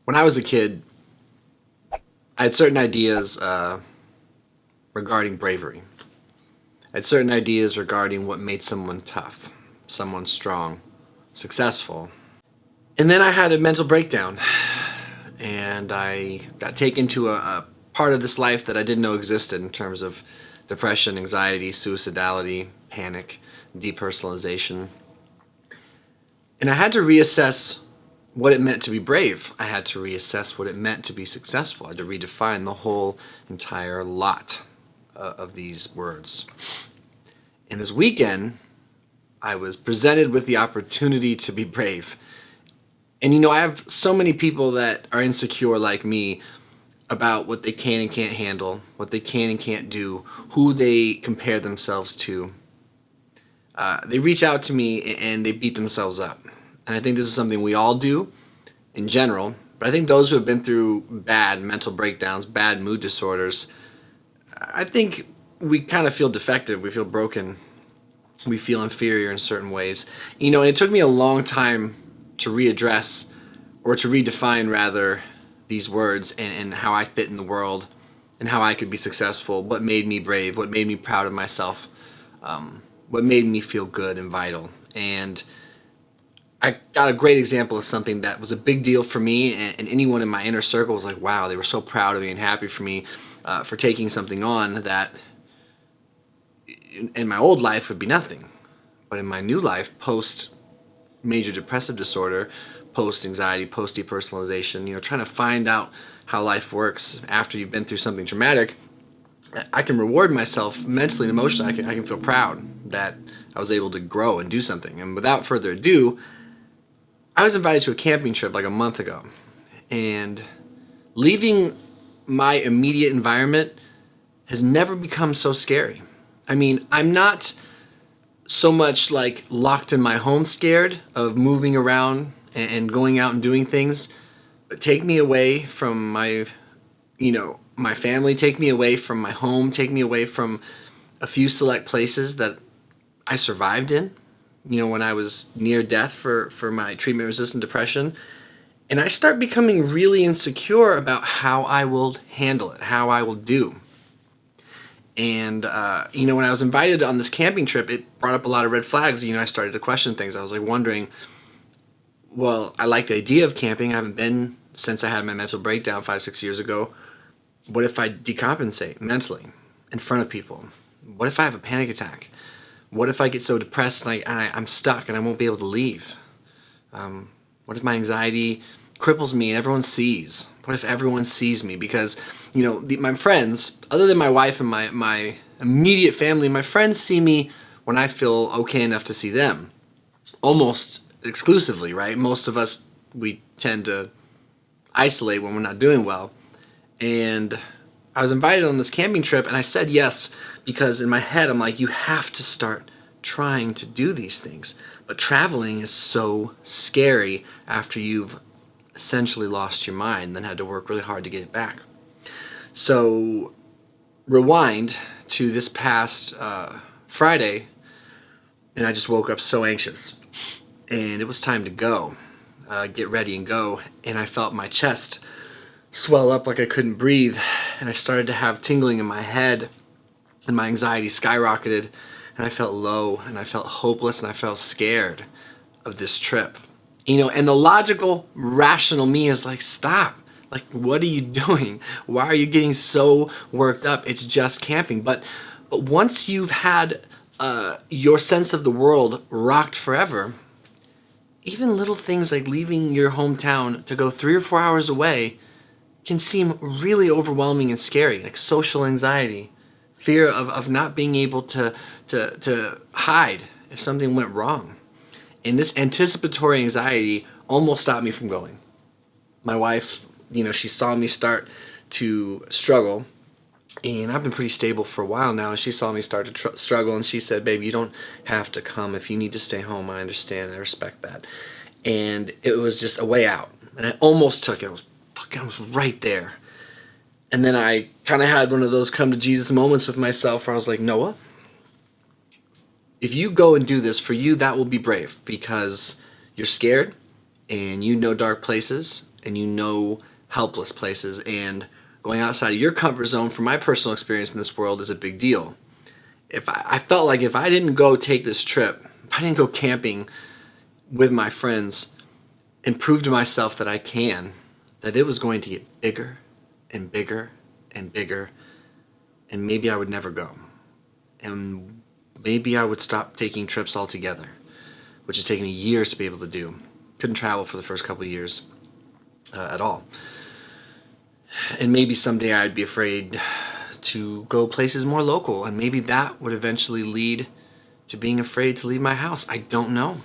When I was a kid, I had certain ideas regarding bravery. I had certain ideas regarding what made someone tough, someone strong, successful. And then I had a mental breakdown, and I got taken to a part of this life that I didn't know existed in terms of depression, anxiety, suicidality, panic, depersonalization. And I had to reassess what it meant to be brave. I had to reassess what it meant to be successful. I had to redefine the whole entire lot of these words. And this weekend, I was presented with the opportunity to be brave. And I have so many people that are insecure like me about what they can and can't handle, what they can and can't do, who they compare themselves to. They reach out to me and they beat themselves up. And I think this is something we all do in general. But I think those who have been through bad mental breakdowns, bad mood disorders, I think we kind of feel defective. We feel broken. We feel inferior in certain ways. And it took me a long time to readdress, or to redefine rather, these words and how I fit in the world and how I could be successful, what made me brave, what made me proud of myself, what made me feel good and vital. And I got a great example of something that was a big deal for me, and anyone in my inner circle was like, wow, they were so proud of me and happy for me for taking something on that in my old life would be nothing. But in my new life, post major depressive disorder, post anxiety, post depersonalization, trying to find out how life works after you've been through something traumatic, I can reward myself mentally and emotionally. I can feel proud that I was able to grow and do something. And without further ado, I was invited to a camping trip like a month ago. And leaving my immediate environment has never become so scary. I mean, I'm not so much like locked in my home scared of moving around and going out and doing things, but take me away from my family, take me away from my home, take me away from a few select places that I survived in, when I was near death for my treatment resistant depression. And I start becoming really insecure about how I will handle it, how I will do. And, when I was invited on this camping trip, it brought up a lot of red flags. I started to question things. I was like wondering, well, I like the idea of camping. I haven't been since I had my mental breakdown 5, 6 years ago. What if I decompensate mentally in front of people? What if I have a panic attack? What if I get so depressed and I'm stuck and I won't be able to leave? What if my anxiety cripples me and everyone sees? What if everyone sees me? Because, my friends, other than my wife and my immediate family, my friends see me when I feel okay enough to see them. Almost exclusively, right? Most of us, we tend to isolate when we're not doing well. And I was invited on this camping trip and I said yes because in my head I'm like, you have to start trying to do these things. But traveling is so scary after you've essentially lost your mind and then had to work really hard to get it back. So rewind to this past Friday, and I just woke up so anxious. And it was time to go, get ready and go. And I felt my chest swell up like I couldn't breathe. And I started to have tingling in my head, and my anxiety skyrocketed. And I felt low, and I felt hopeless, and I felt scared of this trip. And the logical, rational me is like, stop. Like, what are you doing? Why are you getting so worked up? It's just camping. But once you've had your sense of the world rocked forever, even little things like leaving your hometown to go 3 or 4 hours away can seem really overwhelming and scary, like social anxiety, fear of not being able to hide if something went wrong. And this anticipatory anxiety almost stopped me from going. My wife, she saw me start to struggle, and I've been pretty stable for a while now, and she saw me start to struggle, and she said, babe, you don't have to come. If you need to stay home, I understand. I respect that. And it was just a way out. And I almost took it. I was right there. And then I kind of had one of those come to Jesus moments with myself where I was like, Noah, if you go and do this, for you, that will be brave because you're scared and you know dark places and you know helpless places, and going outside of your comfort zone, from my personal experience in this world, is a big deal. I felt like if I didn't go take this trip, if I didn't go camping with my friends and prove to myself that I can, that it was going to get bigger and bigger and bigger, and maybe I would never go. And maybe I would stop taking trips altogether, which has taken me years to be able to do. Couldn't travel for the first couple of years at all. And maybe someday I'd be afraid to go places more local, and maybe that would eventually lead to being afraid to leave my house. I don't know.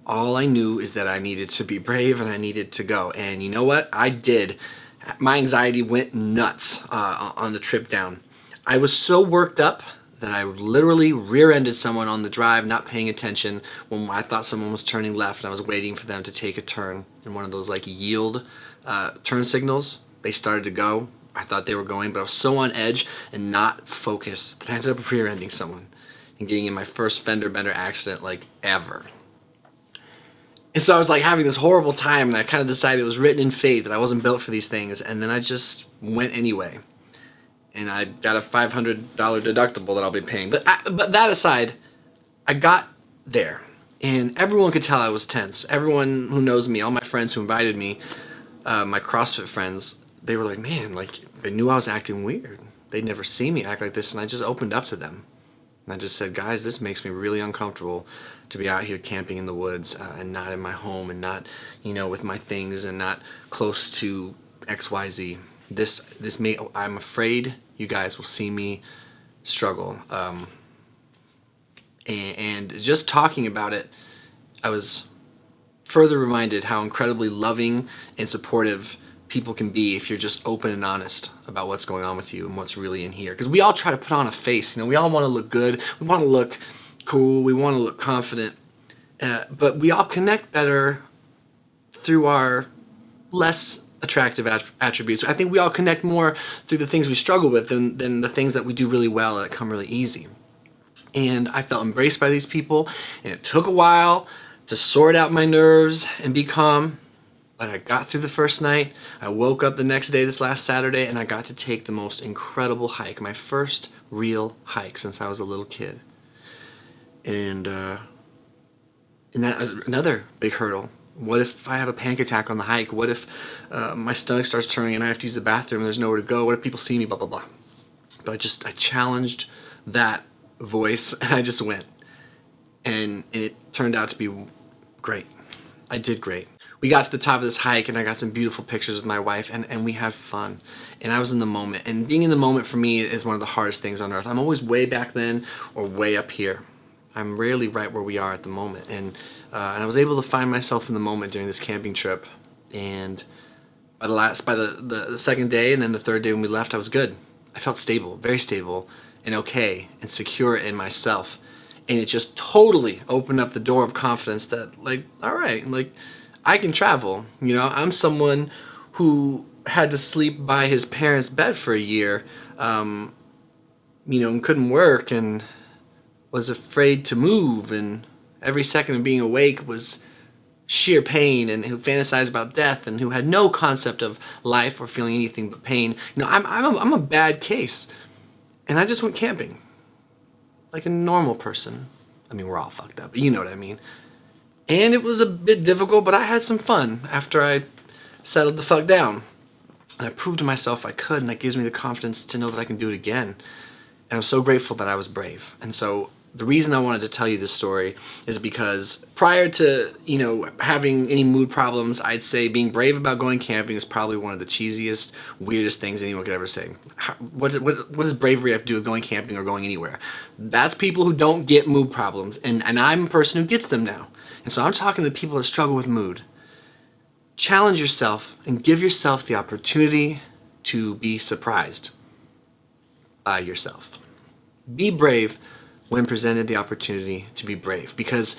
All I knew is that I needed to be brave and I needed to go. And you know what? I did. My anxiety went nuts on the trip down. I was so worked up that I literally rear-ended someone on the drive, not paying attention when I thought someone was turning left and I was waiting for them to take a turn in one of those like yield turn signals. They started to go. I thought they were going, but I was so on edge and not focused that I ended up rear-ending someone and getting in my first fender bender accident like ever. And so I was like having this horrible time, and I kind of decided it was written in fate that I wasn't built for these things, and then I just went anyway. And I got a $500 deductible that I'll be paying. But that aside, I got there, and everyone could tell I was tense. Everyone who knows me, all my friends who invited me, my CrossFit friends, they were like, man, like they knew I was acting weird. They'd never seen me act like this, and I just opened up to them. And I just said, guys, this makes me really uncomfortable to be out here camping in the woods and not in my home and not, with my things and not close to XYZ. I'm afraid you guys will see me struggle. And just talking about it, I was further reminded how incredibly loving and supportive people can be if you're just open and honest about what's going on with you and what's really in here. Because we all try to put on a face. We all want to look good. We want to look cool. We want to look confident. But we all connect better through our less attractive attributes. I think we all connect more through the things we struggle with than the things that we do really well that come really easy. And I felt embraced by these people, and it took a while to sort out my nerves and be calm. But I got through the first night. I woke up the next day, this last Saturday, and I got to take the most incredible hike, my first real hike since I was a little kid. And that was another big hurdle. What if I have a panic attack on the hike? What if my stomach starts turning and I have to use the bathroom and there's nowhere to go? What if people see me, blah, blah, blah. But I challenged that voice, and I just went. And it turned out to be great. I did great. We got to the top of this hike, and I got some beautiful pictures with my wife, and we had fun. And I was in the moment. And being in the moment for me is one of the hardest things on earth. I'm always way back then or way up here. I'm rarely right where we are at the moment. And I was able to find myself in the moment during this camping trip. And by the second day and then the third day when we left, I was good. I felt stable, very stable, and okay, and secure in myself. And it just totally opened up the door of confidence that, like, all right, like, I can travel. I'm someone who had to sleep by his parents' bed for a year, and couldn't work and was afraid to move, and every second of being awake was sheer pain, and who fantasized about death, and who had no concept of life or feeling anything but pain. I'm a bad case, and I just went camping like a normal person. I mean, we're all fucked up, but you know what I mean. And it was a bit difficult, but I had some fun after I settled the fuck down. And I proved to myself I could, and that gives me the confidence to know that I can do it again. And I'm so grateful that I was brave. And so the reason I wanted to tell you this story is because prior to, having any mood problems, I'd say being brave about going camping is probably one of the cheesiest, weirdest things anyone could ever say. What does bravery have to do with going camping or going anywhere? That's people who don't get mood problems, and I'm a person who gets them now. And so I'm talking to the people that struggle with mood. Challenge yourself and give yourself the opportunity to be surprised by yourself. Be brave when presented the opportunity to be brave, because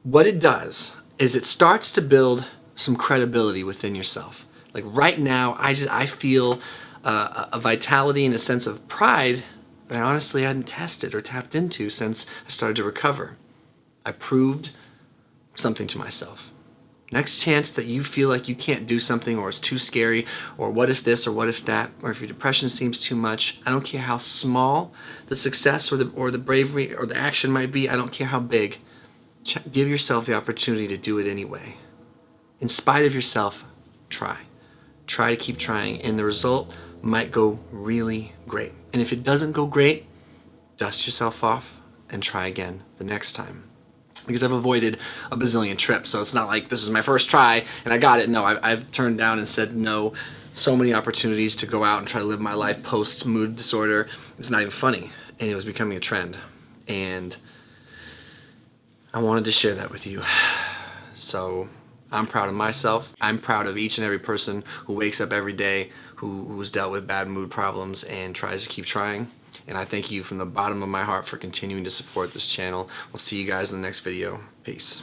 what it does is it starts to build some credibility within yourself. Like right now, I feel a vitality and a sense of pride that I honestly hadn't tested or tapped into since I started to recover. I proved something to myself. Next chance that you feel like you can't do something, or it's too scary, or what if this or what if that, or if your depression seems too much, I don't care how small the success or the bravery or the action might be, I don't care how big, give yourself the opportunity to do it anyway. In spite of yourself, try. Try to keep trying, and the result might go really great. And if it doesn't go great, dust yourself off and try again the next time. Because I've avoided a bazillion trips, so it's not like this is my first try and I got it. No, I've turned down and said no so many opportunities to go out and try to live my life post mood disorder. It's not even funny, and it was becoming a trend, and I wanted to share that with you. So I'm proud of myself. I'm proud of each and every person who wakes up every day who's dealt with bad mood problems and tries to keep trying. And I thank you from the bottom of my heart for continuing to support this channel. We'll see you guys in the next video. Peace.